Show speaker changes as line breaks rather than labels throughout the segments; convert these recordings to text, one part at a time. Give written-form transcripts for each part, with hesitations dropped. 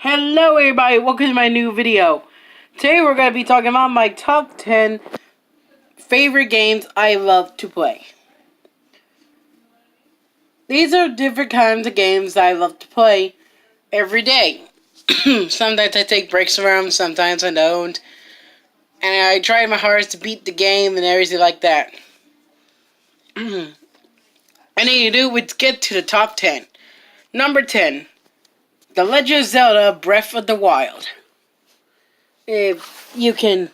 Hello everybody, welcome to my new video. Today we're going to be talking about my top 10 favorite games I love to play. These are different kinds of games that I love to play every day. Sometimes I take breaks from them, sometimes I don't. And I try my hardest to beat the game and everything like that. I need to do is get to the top 10. Number 10. The Legend of Zelda Breath of the Wild. If you can...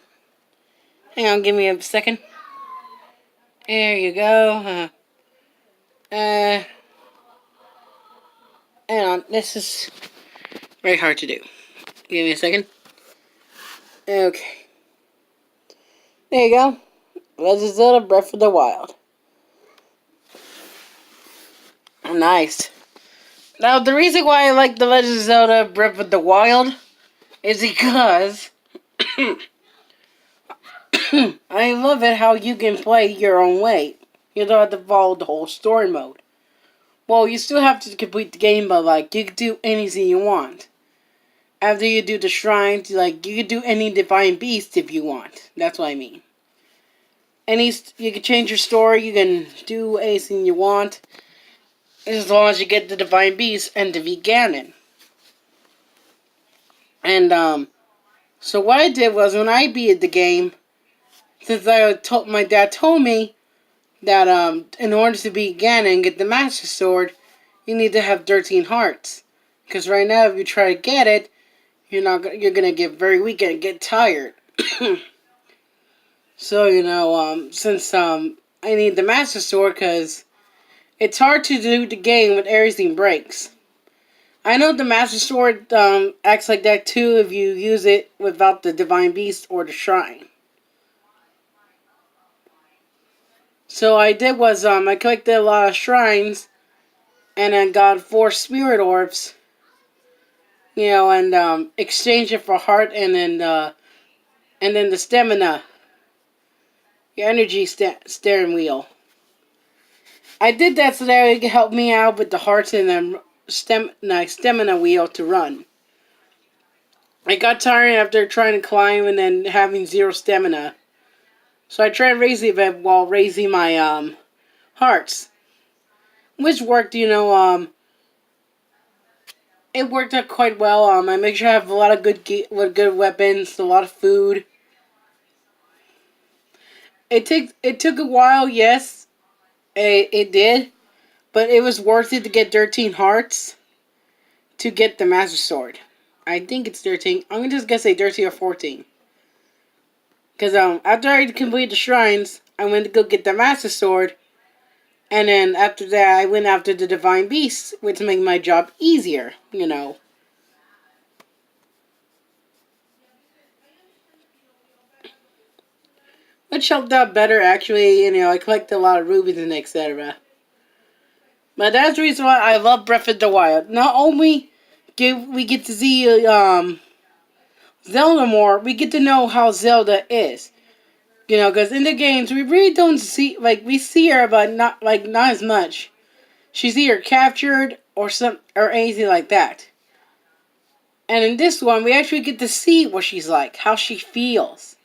Hang on, give me a second. There you go. Hang on, this is very hard to do. Give me a second. Okay. There you go. Legend of Zelda Breath of the Wild. Nice. Now, the reason why I like The Legend of Zelda Breath of the Wild is because I love it how you can play your own way. You don't have to follow the whole story mode. Well, you still have to complete the game, but like you can do anything you want. After you do the shrines, like you can do any divine beast if you want. That's what I mean. You can change your story. You can do anything you want, as long as you get the divine beast and defeat Ganon. And so what I did was when I beat the game, since my dad told me that in order to beat Ganon and get the Master Sword, you need to have 13 hearts. Because right now, if you try to get it, you're gonna get very weak and get tired. So since I need the Master Sword, because it's hard to do the game when everything breaks. I know the Master Sword acts like that too if you use it without the Divine Beast or the Shrine. So I did was I collected a lot of shrines, and then got 4 spirit orbs. And exchanged it for heart, and then the stamina, your energy steering wheel. I did that so that it could help me out with the hearts and then stamina wheel to run. I got tired after trying to climb and then having 0 stamina. So I tried raising it while raising my hearts. Which worked, it worked out quite well. I make sure I have a lot of good weapons, a lot of food. It took a while, yes. It did. But it was worth it to get 13 hearts to get the Master Sword. I think it's 13. I'm just gonna say 13 or 14. Because after I completed the shrines, I went to go get the Master Sword. And then after that, I went after the Divine Beast, which made my job easier, Which helped out better, actually. I collected a lot of rubies and etc. But that's the reason why I love Breath of the Wild. Not only we get to see Zelda more, we get to know how Zelda is. Because in the games, we really don't see, we see her, but not as much. She's either captured or anything like that. And in this one, we actually get to see what she's like, how she feels,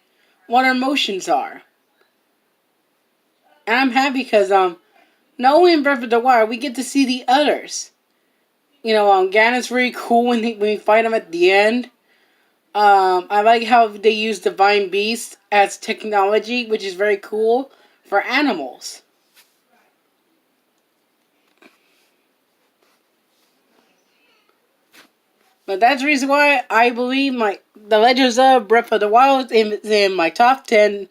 what her emotions are. And I'm happy because, not only in Breath of the Wild, we get to see the others. Ganon's really cool when we fight him at the end. I like how they use Divine Beast as technology, which is very cool for animals. But that's the reason why I believe The Legend of Zelda Breath of the Wild is in my top 10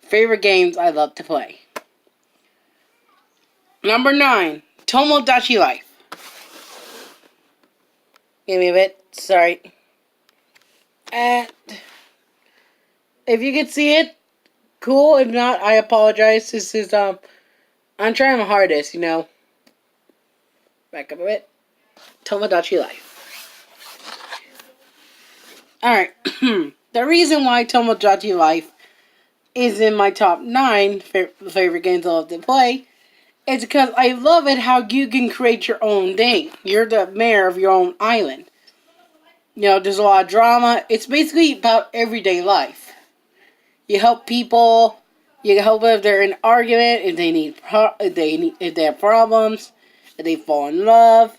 favorite games I love to play. Number 9, Tomodachi Life. Give me a bit, sorry. And if you can see it, cool. If not, I apologize. This is I'm trying my hardest, Back up a bit. Tomodachi Life. Alright. The reason why Tomodachi Life is in my top 9 favorite games I love to play is because I love it how you can create your own thing. You're the mayor of your own island. There's a lot of drama. It's basically about everyday life. You help people. You help them if they're in an argument, if they if they have problems, if they fall in love,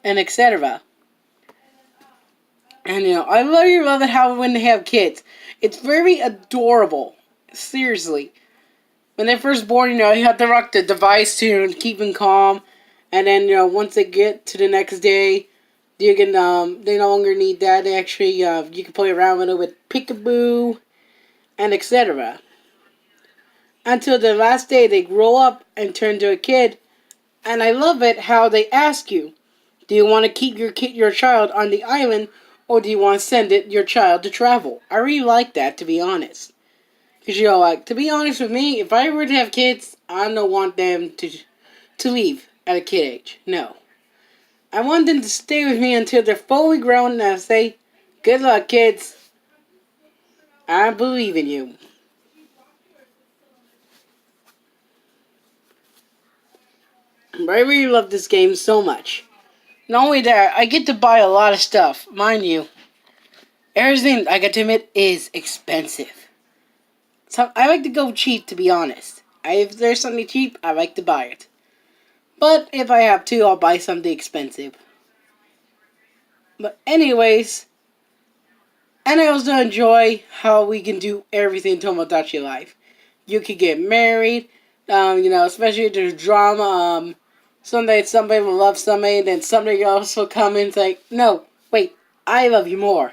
and etc. And I really love it how when they have kids, it's very adorable. Seriously, when they're first born, you have to rock the device to keep them calm, and then once they get to the next day, you can they no longer need that. They actually you can play around with it with peekaboo and etc. Until the last day they grow up and turn to a kid, and I love it how they ask you, do you want to keep your child on the island, or do you want to send your child to travel? I really like that, to be honest. Because to be honest with me, if I were to have kids, I don't want them to leave at a kid age. No. I want them to stay with me until they're fully grown, and I say, good luck, kids. I believe in you. But I really love this game so much. Not only that, I get to buy a lot of stuff. Mind you, everything, I got to admit, is expensive. So I like to go cheap, to be honest. If there's something cheap, I like to buy it. But if I have to, I'll buy something expensive. But anyways, and I also enjoy how we can do everything in Tomodachi Life. You can get married, especially if there's drama. Someday somebody will love somebody, and then somebody else will come in and say, no, wait, I love you more.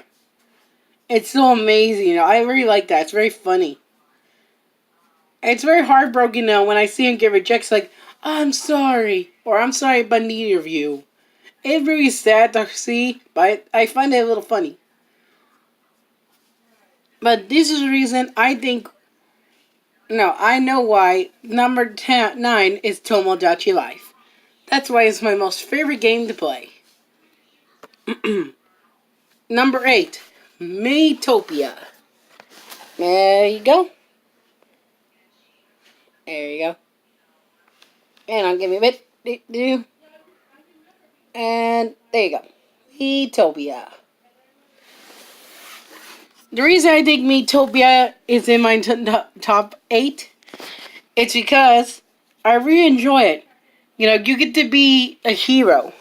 It's so amazing, I really like that. It's very funny. It's very heartbroken when I see him get rejected, like, I'm sorry, or I'm sorry but neither of you. It's really sad to see, but I find it a little funny. But this is the reason I think, I know why number 9 is Tomodachi Life. That's why it's my most favorite game to play. Number 8, Miitopia. There you go. There you go. And I'll give you a bit. And there you go. Miitopia. The reason I think Miitopia is in my top 8, it's because I really enjoy it. You get to be a hero.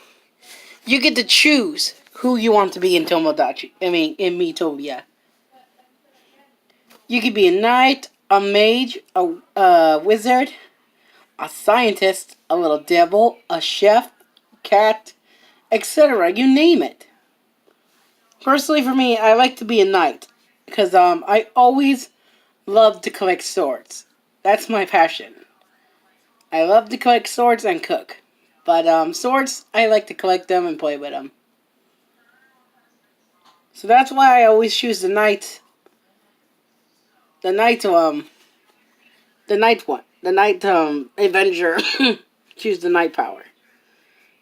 You get to choose who you want to be in in Miitopia. You could be a knight, a mage, a wizard, a scientist, a little devil, a chef, cat, etc. You name it. Personally, for me, I like to be a knight because I always love to collect swords. That's my passion. I love to collect swords and cook. But swords, I like to collect them and play with them. So that's why I always choose the knight. The knight one. The knight avenger. Choose the knight power.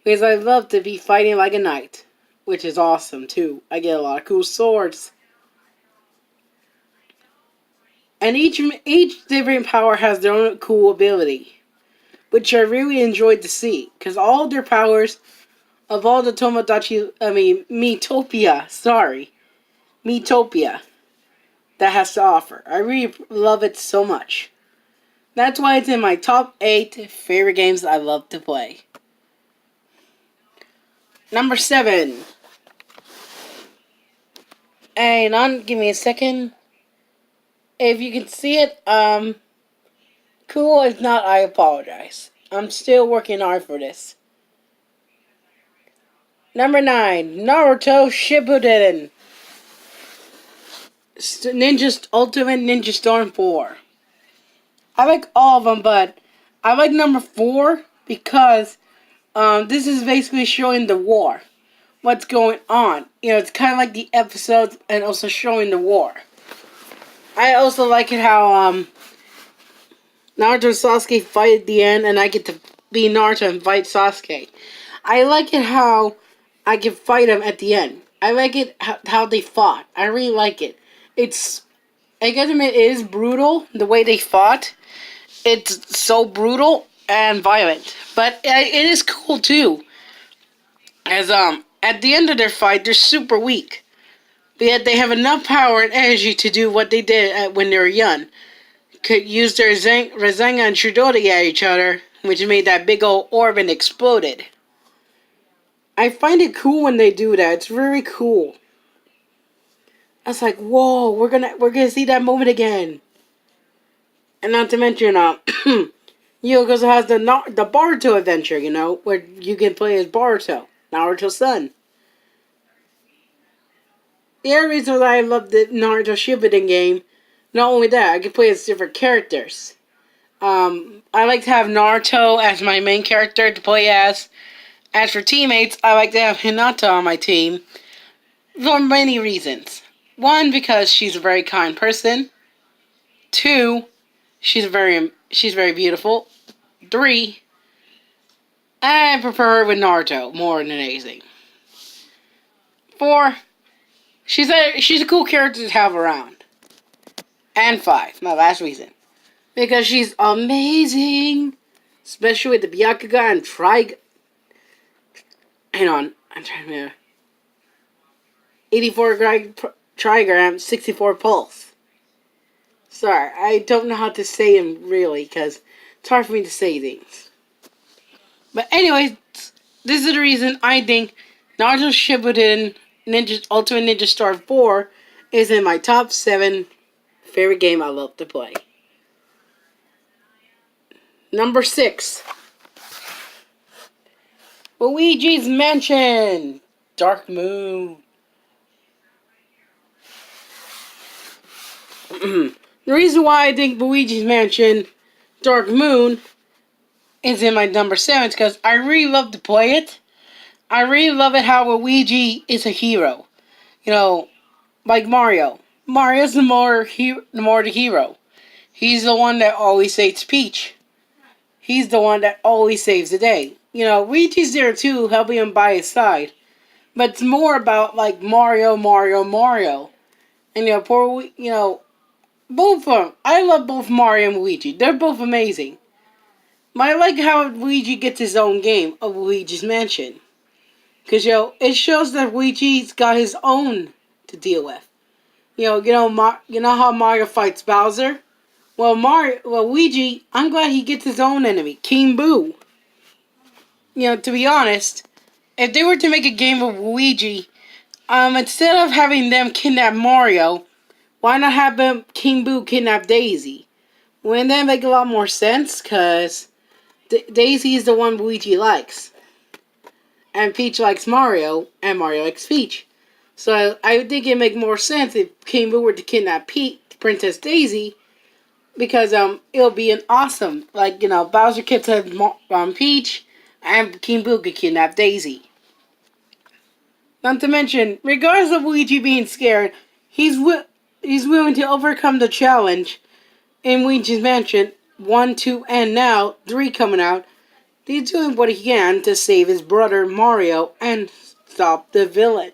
Because I love to be fighting like a knight. Which is awesome too. I get a lot of cool swords. And each different power has their own cool ability. Which I really enjoyed to see. Because all their powers of all the Miitopia that has to offer. I really love it so much. That's why it's in my top 8 favorite games I love to play. Number 7. Hang on, give me a second. If you can see it, cool. If not, I apologize. I'm still working hard for this. Number 9, Naruto Shippuden. Ultimate Ninja Storm 4. I like all of them, but I like number 4 because this is basically showing the war. What's going on. It's kind of like the episodes and also showing the war. I also like it how Naruto and Sasuke fight at the end and I get to be Naruto and fight Sasuke. I like it how I can fight them at the end. I like it how they fought. I really like it. I gotta admit, it is brutal the way they fought. It's so brutal and violent. But it is cool too. As at the end of their fight, they're super weak. but yet they have enough power and energy to do what they did when they were young. Could use their Rasengan and Chidori at each other, which made that big old orb and exploded. I find it cool when they do that. It's very cool. I was like, whoa, we're gonna see that moment again. And not to mention, because it has the Boruto adventure, where you can play as Boruto, Naruto's son. The other reason why I love the Naruto Shippuden game, not only that, I can play as different characters. I like to have Naruto as my main character to play as. As for teammates, I like to have Hinata on my team for many reasons. One, because she's a very kind person. Two, she's very beautiful. Three, I prefer her with Naruto more than anything. Four, she's a cool character to have around. And five, my last reason, because she's amazing, especially with the Byakuga and hang on, I'm trying to 84 trigram, 64 pulse. Sorry, I don't know how to say them really, because it's hard for me to say things. But anyways, this is the reason I think Naruto Shippuden Ultimate Ninja Star 4 is in my top 7 favorite game I love to play. Number 6. Luigi's Mansion. Dark Moon. The reason why I think Luigi's Mansion Dark Moon is in my number 7 is because I really love to play it. I really love it how Luigi is a hero. Like Mario. Mario's the more the hero. He's the one that always saves Peach. He's the one that always saves the day. Luigi's there too, helping him by his side. But it's more about like Mario. And both of them. I love both Mario and Luigi. They're both amazing. But I like how Luigi gets his own game of Luigi's Mansion. Because, it shows that Luigi's got his own to deal with. You know how Mario fights Bowser? Well, Luigi, I'm glad he gets his own enemy, King Boo. To be honest, if they were to make a game of Luigi, instead of having them kidnap Mario, why not have King Boo kidnap Daisy? Wouldn't that make a lot more sense? Because Daisy is the one Luigi likes. And Peach likes Mario, and Mario likes Peach. So I think it'd make more sense if King Boo were to kidnap Princess Daisy, because it'll be an awesome, Bowser kidnaps Peach, and King Boo could kidnap Daisy. Not to mention, regardless of Luigi being scared, he's willing to overcome the challenge in Luigi's Mansion 1, 2, and now 3 coming out. He's doing what he can to save his brother Mario and stop the villain,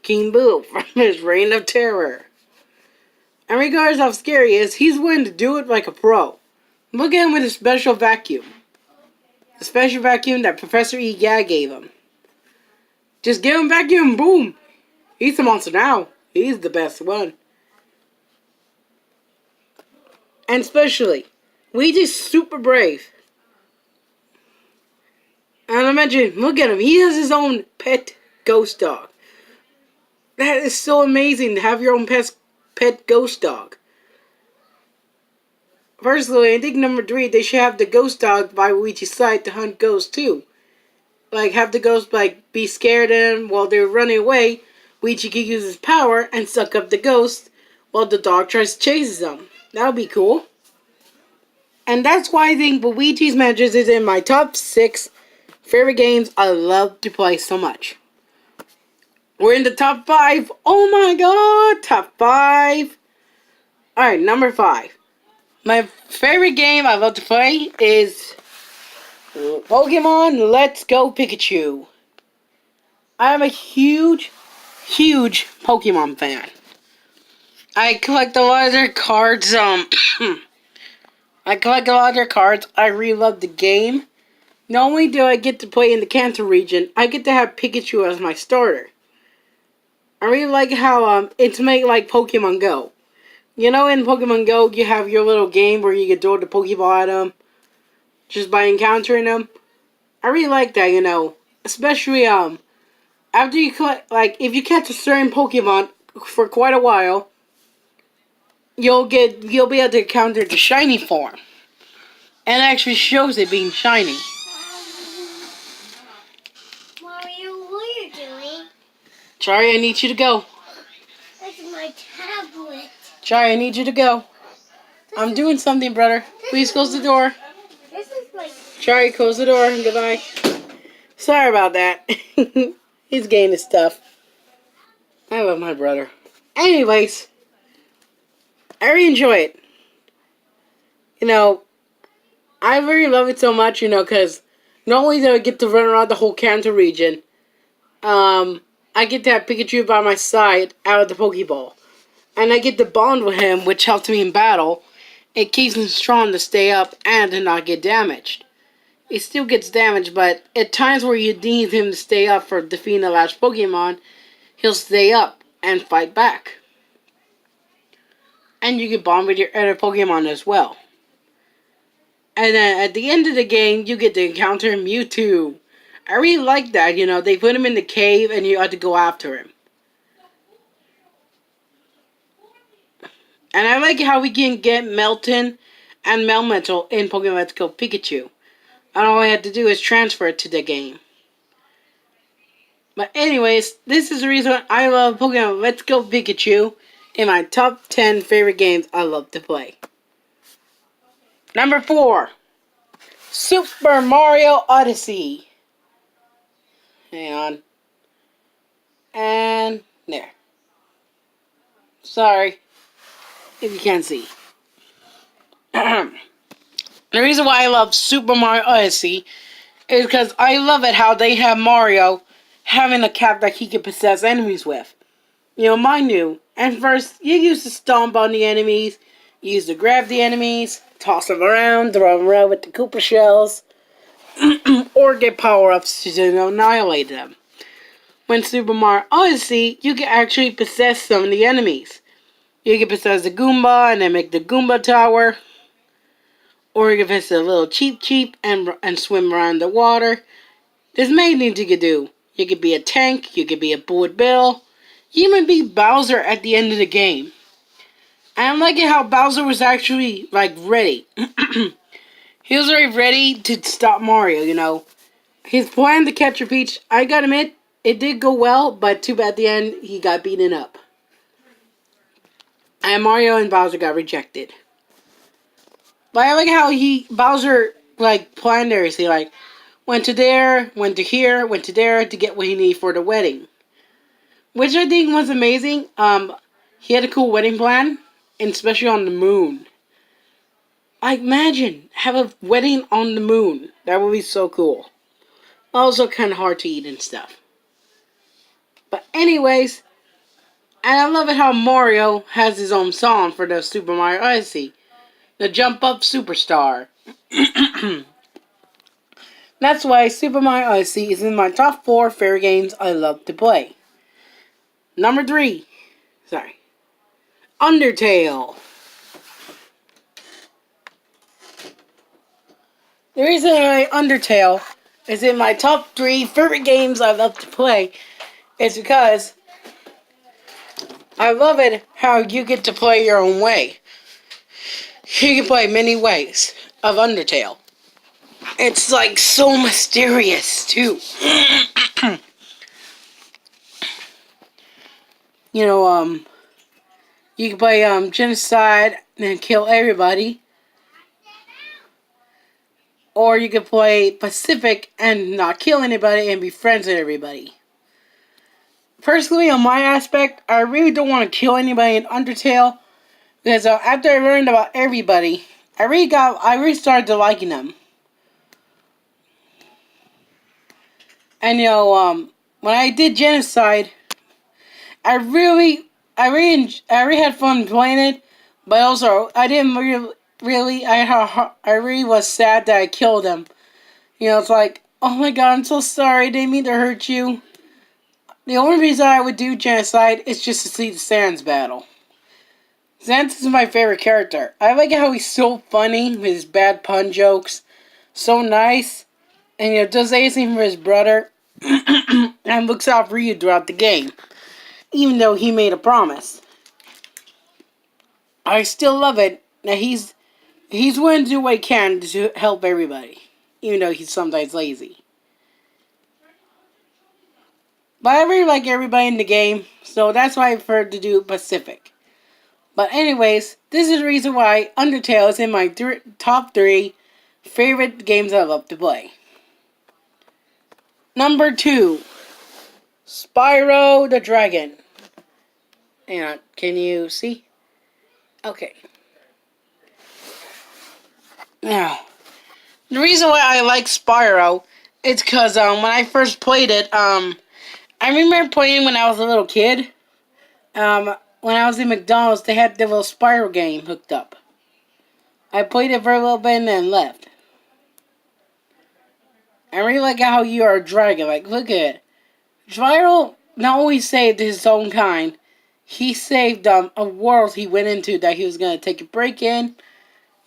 King Boo, from his reign of terror. And regardless of how scary he is, he's willing to do it like a pro. Look at him with a special vacuum. The special vacuum that Professor E. Gag gave him. Just give him vacuum, boom! He's the monster now. He's the best one. And especially, Luigi's super brave. And imagine, look at him. He has his own pet ghost dog. That is so amazing to have your own pet ghost dog. Personally, I think number 3, they should have the ghost dog by Luigi's side to hunt ghosts too. Have the ghost be scared of him while they're running away. Luigi can use his power and suck up the ghost while the dog tries to chase them. That would be cool. And that's why I think Luigi's Mansion is in my top 6 favorite games I love to play so much. We're in the top 5. Oh my god, top 5. Alright, number 5. My favorite game I love to play is Pokemon Let's Go Pikachu. I'm a huge Pokemon fan. I collect a lot of their cards. I really love the game. Not only do I get to play in the Kanto region, I get to have Pikachu as my starter. I really like how it's made like Pokemon Go. You know, in Pokemon Go, you have your little game where you can throw the Pokeball at them just by encountering them. I really like that, you know, especially after you collect, like if you catch a certain Pokemon for quite a while, you'll be able to encounter the shiny form, and it actually shows it being shiny.
Mario, what are you doing?
Sorry, I need you to go.
That's my tablet.
Sorry, I need you to go. I'm doing something, brother. Please close the door.
This is my...
Sorry, close the door. Goodbye. Sorry about that. He's getting his stuff. I love my brother. Anyways, I really enjoy it. You know, I really love it so much, you know, because not only do I get to run around the whole Kanto region, I get to have Pikachu by my side out of the Pokeball. And I get to bond with him, which helps me in battle. It keeps him strong to stay up and to not get damaged. He still gets damaged, but at times where you need him to stay up for defeating the last Pokemon, he'll stay up and fight back. And you can bond with your other Pokemon as well. And then at the end of the game, you get to encounter Mewtwo. I really like that, you know, they put him in the cave and you have to go after him. And I like how we can get Melton and Melmetal in Pokemon Let's Go Pikachu. And all I had to do is transfer it to the game. But anyways, this is the reason I love Pokemon Let's Go Pikachu in my top 10 favorite games I love to play. Number 4. Super Mario Odyssey. Hang on. And there. Sorry if you can't see. The reason why I love Super Mario Odyssey is because I love it how they have Mario having a cap that he can possess enemies with. You know, mind you, at first you used to stomp on the enemies, you used to grab the enemies, toss them around, throw them around with the Koopa shells, or get power-ups to annihilate them. When Super Mario Odyssey, you can actually possess some of the enemies. You can possess the Goomba and then make the Goomba Tower. Or you can possess a little Cheep and swim around the water. There's many things you could do. You could be a tank, you could be a Bullet Bill. You even be Bowser at the end of the game. And I like it how Bowser was actually, like, ready. He was already ready to stop Mario, you know. His plan to capture Peach, I gotta admit, it did go well, but too bad at the end, he got beaten up. And Mario and Bowser got rejected. But I like how Bowser, like, planned everything, like, went to there, went to here, went to there to get what he needed for the wedding. Which I think was amazing. He had a cool wedding plan, and especially on the moon. Like, imagine, have a wedding on the moon. That would be so cool. Also kind of hard to eat and stuff. But anyways, and I love it how Mario has his own song for the Super Mario Odyssey. The Jump Up Superstar. That's why Super Mario Odyssey is in my top 4 favorite games I love to play. Number 3. Undertale. The reason why Undertale is in my top 3 favorite games I love to play is because I love it how you get to play your own way. You can play many ways of Undertale. It's like so mysterious too. You know, you can play genocide and kill everybody. Or you can play Pacific and not kill anybody and be friends with everybody. Personally, on my aspect, I really don't want to kill anybody in Undertale. Because after I learned about everybody, I really started to liking them. And you know, when I did genocide, I really had fun playing it. But also, I didn't really, I really was sad that I killed them. You know, it's like, oh my god, I'm so sorry, I didn't mean to hurt you. The only reason I would do Genocide is just to see the Sans battle. Sans is my favorite character. I like how he's so funny with his bad pun jokes, so nice, and does anything for his brother, and looks out for you throughout the game, even though he made a promise. I still love it that he's willing to do what he can to help everybody, even though he's sometimes lazy. But I really like everybody in the game, so that's why I prefer to do Pacific. But anyways, this is the reason why Undertale is in my top 3 favorite games I love to play. Number 2, Spyro the Dragon. Hang on, can you see? Okay. Now, the reason why I like Spyro is because when I first played it, I remember playing when I was a little kid. When I was in McDonald's, they had the little Spyro game hooked up. I played it for a little bit and then left. I really like how you are a dragon. Like, look at it. Spyro not only saved his own kind, he saved a world he went into that he was going to take a break in.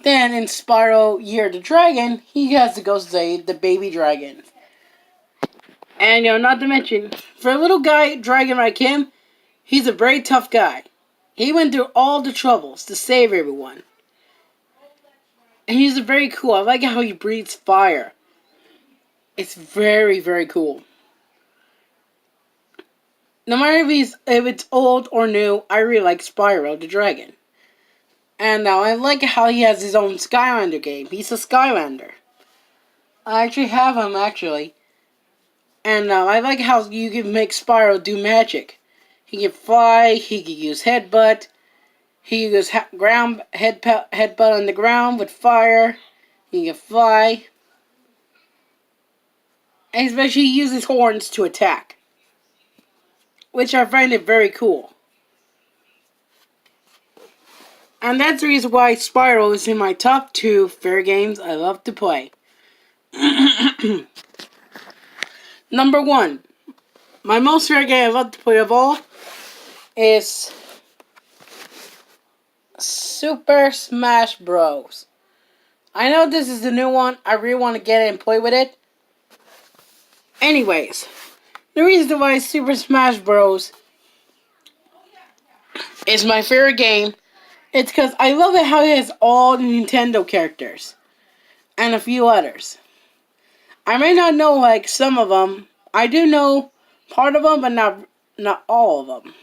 Then in Spyro Year the Dragon, he has to go save the baby dragon. And not to mention, for a little guy dragon like him, he's a very tough guy. He went through all the troubles to save everyone. And he's very cool. I like how he breathes fire. It's very, very cool. No matter if it's old or new, I really like Spyro the Dragon. And now I like how he has his own Skylander game. He's a Skylander. I actually have him, actually. And I like how you can make Spyro do magic. He can fly, he can use headbutt, he can use headbutt on the ground with fire, he can fly. And especially he uses horns to attack. Which I find it very cool. And that's the reason why Spyro is in my top 2 favorite games I love to play. Number 1. My most favorite game I love to play of all is Super Smash Bros. I know this is the new one. I really want to get it and play with it. Anyways, the reason why Super Smash Bros. Is my favorite game, it's because I love it how it has all the Nintendo characters. And a few others. I may not know like some of them. I do know part of them, but not all of them.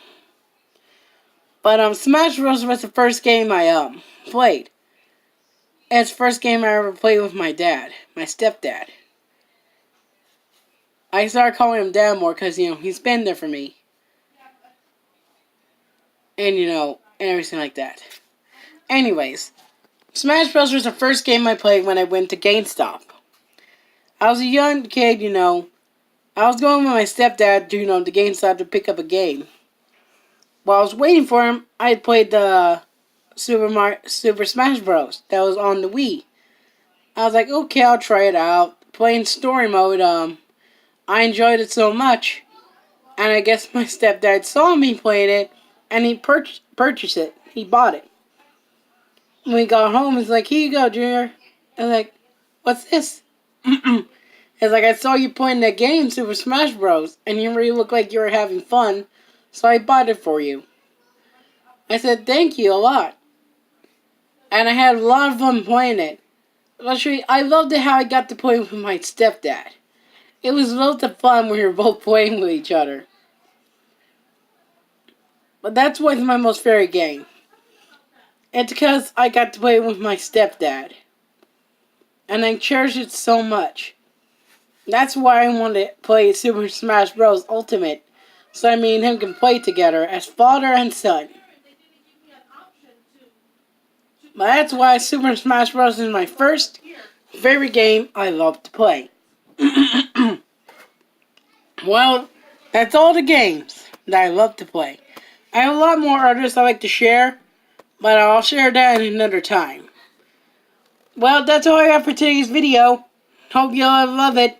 But Smash Bros. Was the first game I played. It's the first game I ever played with my dad, my stepdad. I started calling him Dad more because he's been there for me. And and everything like that. Anyways, Smash Bros. Was the first game I played when I went to GameStop. I was a young kid, I was going with my stepdad to, to GameStop to pick up a game. While I was waiting for him, I had played the Super Smash Bros. That was on the Wii. I was like, okay, I'll try it out. Playing story mode, I enjoyed it so much. And I guess my stepdad saw me playing it, and he purchased it. He bought it. When we got home, he's like, here you go, Junior. I was like, what's this? It's like, I saw you playing that game, Super Smash Bros. And you really look like you were having fun, so I bought it for you. I said, thank you a lot. And I had a lot of fun playing it. Actually, I loved it how I got to play with my stepdad. It was loads of fun when we were both playing with each other. But that's what's my most favorite game. It's because I got to play with my stepdad. And I cherish it so much. That's why I wanted to play Super Smash Bros. Ultimate. So me and him can play together as father and son. But that's why Super Smash Bros. Is my first favorite game I love to play. Well, that's all the games that I love to play. I have a lot more others I like to share, but I'll share that in another time. Well, that's all I have for today's video. Hope you all love it.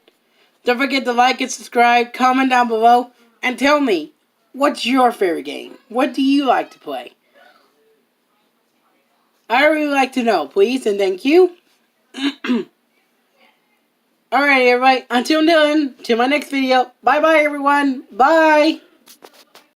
Don't forget to like and subscribe, comment down below, and tell me, what's your favorite game? What do you like to play? I really like to know, please, and thank you. Alright, everybody. Until then, to my next video. Bye-bye, everyone. Bye.